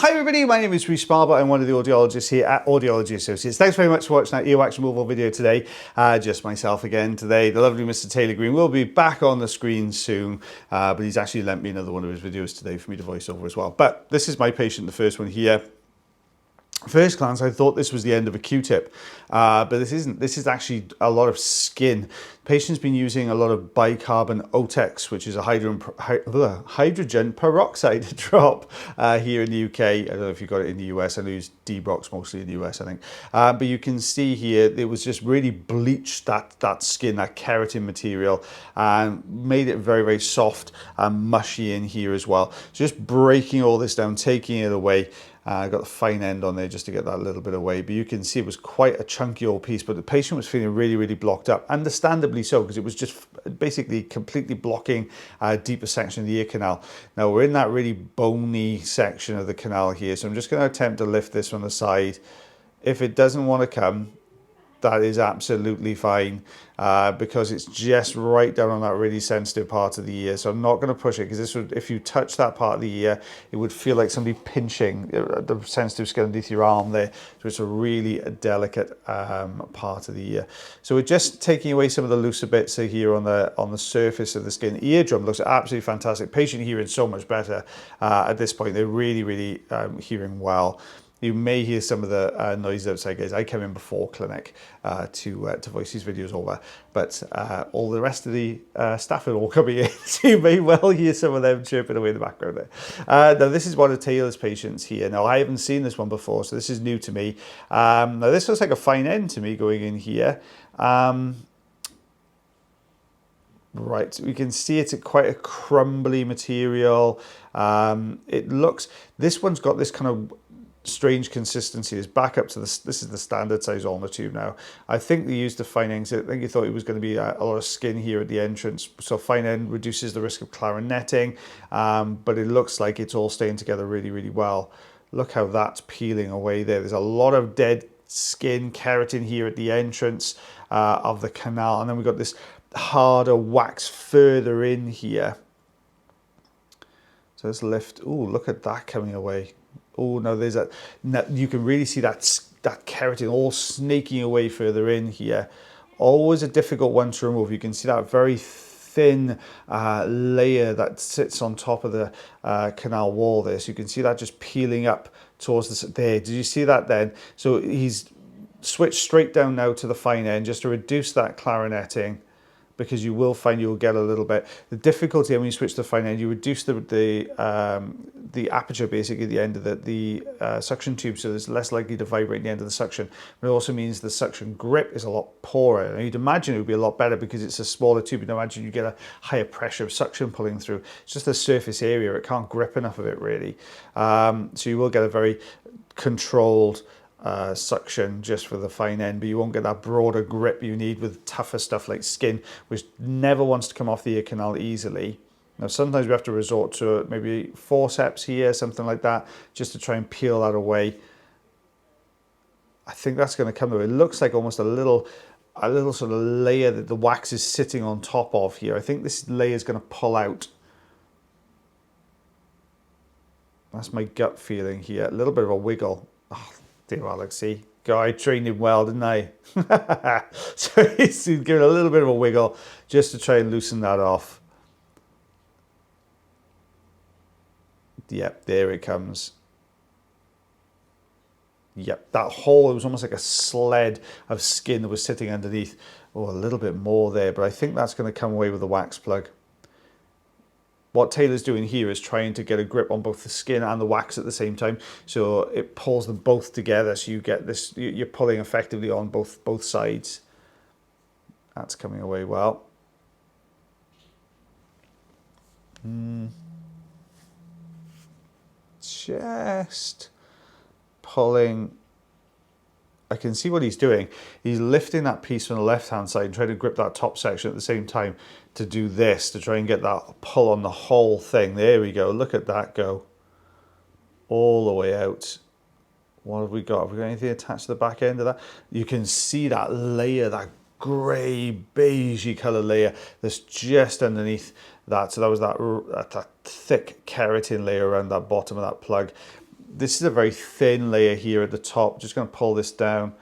Hi everybody, my name is Rhys Barber. I'm one of the audiologists here at Audiology Associates. Thanks very much for watching that earwax removal video today. Just myself again today. The lovely Mr. Taylor Green will be back on the screen soon, but he's actually lent me another one of his videos today for me to voice over as well. But this is my patient, the first one here. First glance, I thought this was the end of a Q-tip, but this isn't. This is actually a lot of skin. The patient's been using a lot of bicarbon Otex, which is a hydrogen peroxide drop here in the UK. I don't know if you got it in the US. I use D-Brox mostly in the US, I think. But you can see here, it was just really bleached that skin, that keratin material, and made it very, very soft and mushy in here as well. Just breaking all this down, taking it away. Got the fine end on there just to get that little bit away, but you can see it was quite a chunky old piece, but the patient was feeling really, really blocked up, understandably so, because it was just basically completely blocking a deeper section of the ear canal. Now we're in that really bony section of the canal here, so I'm just going to attempt to lift this from the side. If it doesn't want to come, that is absolutely fine, because it's just right down on that really sensitive part of the ear. So I'm not going to push it, because this would, if you touch that part of the ear, it would feel like somebody pinching the sensitive skin underneath your arm there. So it's a really delicate part of the ear. So we're just taking away some of the looser bits here on the surface of the skin. Eardrum looks absolutely fantastic. Patient hearing so much better at this point. They're really, really hearing well. You may hear some of the noises outside, guys. I came in before clinic to voice these videos over, but all the rest of the staff are all coming in, so you may well hear some of them chirping away in the background there. Now, this is one of Taylor's patients here. Now, I haven't seen this one before, so this is new to me. Now, this looks like a fine end to me going in here. Right, so we can see it's quite a crumbly material. It looks, this one's got this kind of strange consistency. Is back up to this is the standard size ulnar tube now. I think they used the fine end. I think he thought it was going to be a lot of skin here at the entrance, so fine end reduces the risk of clarinetting, but it looks like it's all staying together really, really well. Look how that's peeling away there. There's a lot of dead skin keratin here at the entrance of the canal, and then we've got this harder wax further in here. So let's lift. Oh, look at that coming away. Oh no, there's a, you can really see that keratin all snaking away further in here. Always a difficult one to remove. You can see that very thin layer that sits on top of the canal wall there. So you can see that just peeling up towards this there. Did you see that then? So he's switched straight down now to the fine end just to reduce that clarinetting, because you will find you'll get a little bit. The difficulty when you switch to the fine end, you reduce the aperture basically at the end of the suction tube, so it's less likely to vibrate at the end of the suction. But it also means the suction grip is a lot poorer. And you'd imagine it would be a lot better because it's a smaller tube. You'd imagine you get a higher pressure of suction pulling through. It's just the surface area. It can't grip enough of it really. So you will get a very controlled suction just for the fine end, but you won't get that broader grip you need with tougher stuff like skin, which never wants to come off the ear canal easily. Now sometimes we have to resort to maybe forceps here, something like that, just to try and peel that away. I think that's going to come though. It looks like almost a little sort of layer that the wax is sitting on top of here. I think this layer is going to pull out. That's my gut feeling here. A little bit of a wiggle. Oh, dear Alex, see, I trained him well, didn't I? So he's giving a little bit of a wiggle just to try and loosen that off. Yep, there it comes. Yep, that hole, it was almost like a sled of skin that was sitting underneath. Oh, a little bit more there, but I think that's going to come away with the wax plug. What Taylor's doing here is trying to get a grip on both the skin and the wax at the same time, so it pulls them both together, so you get this, you're pulling effectively on both sides. That's coming away well. Just pulling. I can see what he's doing. He's lifting that piece from the left-hand side and trying to grip that top section at the same time to do this, to try and get that pull on the whole thing. There we go. Look at that go. All the way out. What have we got? Have we got anything attached to the back end of that? You can see that layer, that grey, beigey colour layer that's just underneath that. So that was that thick keratin layer around that bottom of that plug. this is a very thin layer here at the top. Just going to pull this down.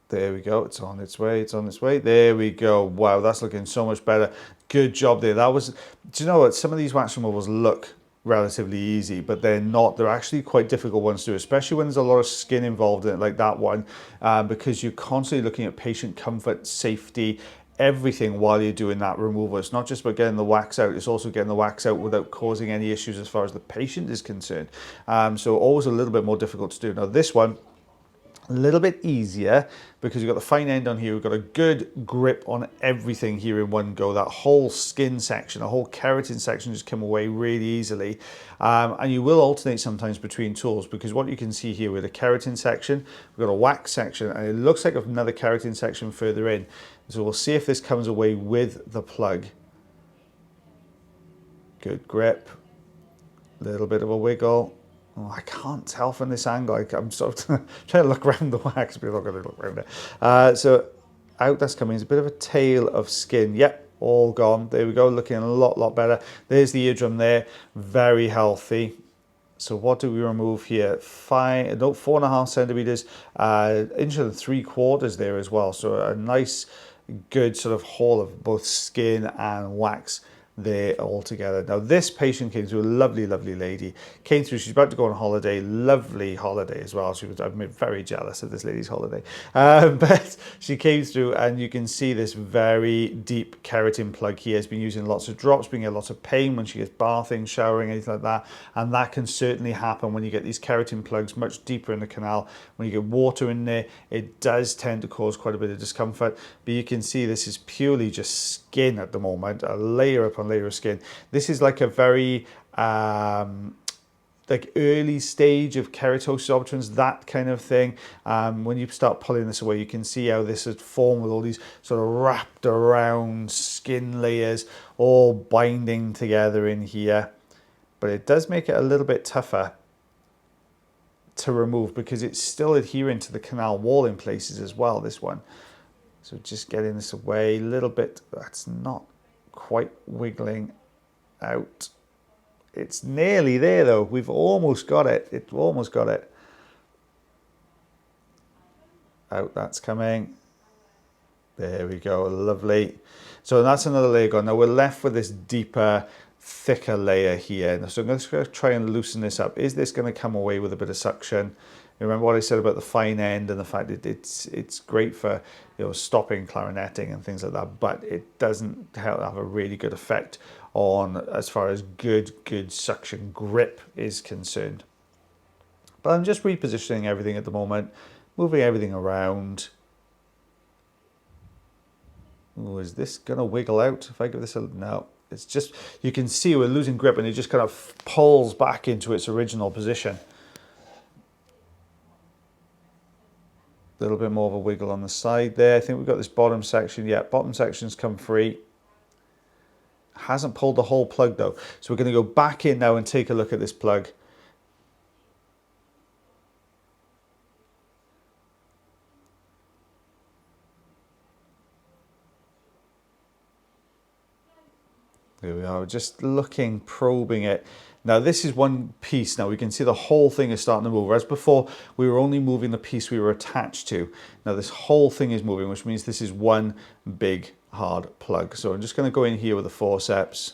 There we go. It's on its way. It's on its way. There we go. Wow, that's looking so much better. Good job there. That was, do you know what? Some of these wax removals look relatively easy, but they're not. They're actually quite difficult ones to do, especially when there's a lot of skin involved in it, like that one, because you're constantly looking at patient comfort, safety, everything while you're doing that removal. It's not just about getting the wax out, it's also getting the wax out without causing any issues as far as the patient is concerned. So always a little bit more difficult to do. Now this one, a little bit easier because you've got the fine end on here. We've got a good grip on everything here in one go. That whole skin section, the whole keratin section just come away really easily. And you will alternate sometimes between tools, because what you can see here with a keratin section, we've got a wax section, and it looks like another keratin section further in. So we'll see if this comes away with the plug. Good grip, a little bit of a wiggle. Oh, I can't tell from this angle. I'm sort of trying to look around the wax, but I'm not going to look around it. So out that's coming. It's a bit of a tail of skin. Yep, all gone. There we go, looking a lot better. There's the eardrum there, very healthy. So what do we remove here? 4.5 centimeters, 1.75 inches there as well. So a nice, good sort of haul of both skin and wax there all together. Now this patient came through, a lovely lady, came through, she's about to go on holiday, lovely holiday as well. I'm very jealous of this lady's holiday, but she came through, and you can see this very deep keratin plug here. Has been using lots of drops, been getting lots of pain when she gets bathing, showering, anything like that, and that can certainly happen when you get these keratin plugs much deeper in the canal. When you get water in there, it does tend to cause quite a bit of discomfort, but you can see this is purely just skin at the moment, a layer upon layer of skin. This is like a very like early stage of keratosis obturans, that kind of thing. When you start pulling this away, you can see how this has formed with all these sort of wrapped around skin layers all binding together in here. But it does make it a little bit tougher to remove because it's still adhering to the canal wall in places as well, this one. So just getting this away a little bit. That's not quite wiggling out. It's nearly there though. We've almost got it. It's almost got it. Out, that's coming. There we go, lovely. So that's another layer gone. Now we're left with this deeper, thicker layer here. So I'm going to try and loosen this up. Is this going to come away with a bit of suction? Remember what I said about the fine end and the fact that it's great for, you know, stopping clarinetting and things like that, but it doesn't have a really good effect on as far as good suction grip is concerned. But I'm just repositioning everything at the moment, moving everything around. Oh, is this gonna wiggle out if I give this a no? It's just, you can see we're losing grip and it just kind of pulls back into its original position. A little bit more of a wiggle on the side there. I think we've got this bottom section. Yeah, bottom section's come free. Hasn't pulled the whole plug though. So we're going to go back in now and take a look at this plug. There we are, just looking, probing it. Now this is one piece. Now we can see the whole thing is starting to move. Whereas before we were only moving the piece we were attached to. Now this whole thing is moving, which means this is one big hard plug. So I'm just going to go in here with the forceps.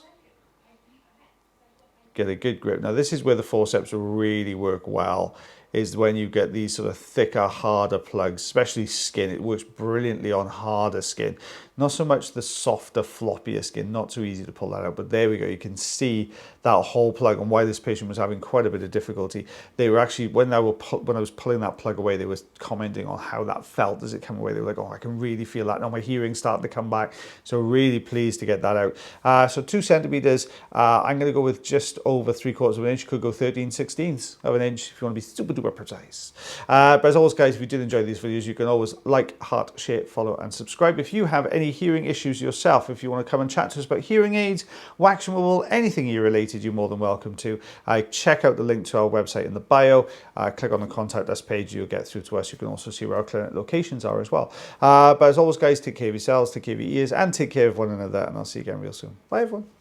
Get a good grip. Now this is where the forceps really work well, is when you get these sort of thicker, harder plugs, especially skin. It works brilliantly on harder skin. Not so much the softer, floppier skin, not so easy to pull that out, but there we go. You can see that whole plug and why this patient was having quite a bit of difficulty. They were actually, when I was pulling that plug away, they were commenting on how that felt as it came away. They were like, oh, I can really feel that. Now my hearing's starting to come back. So really pleased to get that out. So 2 centimeters, I'm gonna go with just over 3/4 of an inch. You could go 13/16 of an inch if you want to be super duper precise. But as always guys, if you did enjoy these videos, you can always like, heart, share, follow and subscribe. If you have any any hearing issues yourself, if you want to come and chat to us about hearing aids, wax removal, anything ear related, you're more than welcome to. Check out the link to our website in the bio. Click on the contact us page, you'll get through to us. You can also see where our clinic locations are as well. But as always, guys, take care of yourselves, take care of your ears, and take care of one another. And I'll see you again real soon. Bye, everyone.